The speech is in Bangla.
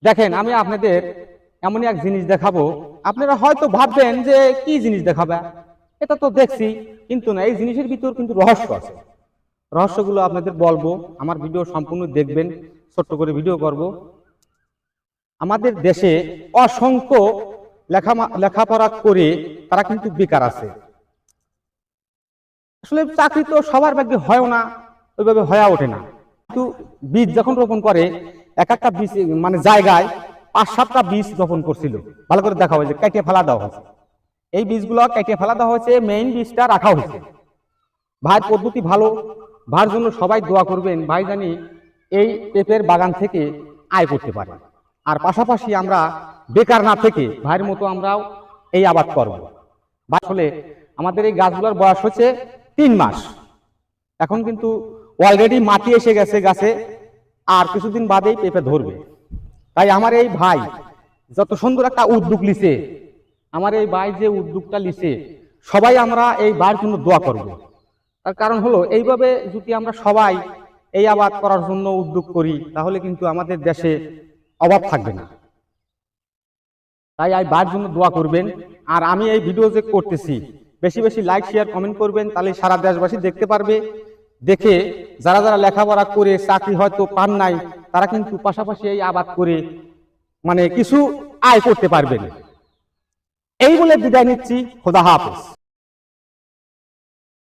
দেখেন, আমি আপনাদের এমনই এক জিনিস দেখাবো। আপনারা হয়তো ভাববেন যে কি জিনিস দেখাবে, এটা তো দেখছি, কিন্তু না, এই জিনিসের ভিতর কিন্তু রহস্য আছে। রহস্যগুলো আপনাদের বলবো, আমার ভিডিও সম্পূর্ণ দেখবেন, ছোট্ট করে ভিডিও করব। আমাদের দেশে অসংখ্য লেখাপড়া করে তারা কিন্তু বেকার আছে। আসলে চাকরি তো সবার ভাগ্যে হয়ও না, ওইভাবে হয়ে ওঠে না। কিন্তু বীজ যখন রোপণ করে, এক একটা বীজ মানে জায়গায় 5-7টা বীজ রোপণ করছিল, ভালো করে দেখা হয়েছে, কেটে ফেলা দেওয়া হয়েছে। এই বীজগুলো কেটে ফেলা দেওয়া হয়েছে, মেইন বীজটা রাখা হয়েছে। ভাই পদ্ধতি ভালো, ভাইয়ের জন্য সবাই দোয়া করবেন। ভাই জানি এই পেঁপের বাগান থেকে আয় করতে পারে, আর পাশাপাশি আমরা বেকার না থেকে ভাইয়ের মতো আমরাও এই আবাদ করব। আসলে আমাদের এই গাছগুলোর বয়স হচ্ছে 3 মাস। এখন কিন্তু অলরেডি মাটি এসে গেছে গাছে, আর কিছুদিন বাদেই পেঁপে ধরবে। তাই আমার এই ভাই যত সুন্দর একটা উদ্যোগ লিছে, আমার এই ভাই যে উদ্যোগটা লিছে, সবাই আমরা এই ভাইয়ের জন্য দোয়া করব। তার কারণ হলো, এইভাবে যদি আমরা সবাই এই আবাদ করার জন্য উদ্যোগ করি, তাহলে কিন্তু আমাদের দেশে অভাব থাকবে না। তাই এই ভাইয়ের জন্য দোয়া করবেন। আর আমি এই ভিডিও যে করতেছি, বেশি বেশি লাইক শেয়ার কমেন্ট করবেন, তাহলে সারা দেশবাসী দেখতে পারবে। দেখে যারা যারা লেখাপড়া করে চাকরি হয়তো পান নাই, তারা কিন্তু পাশাপাশি এই আবাদ করে মানে কিছু আয় করতে পারবেন। এই বলে বিদায় নিচ্ছি। খোদা হাফেজ।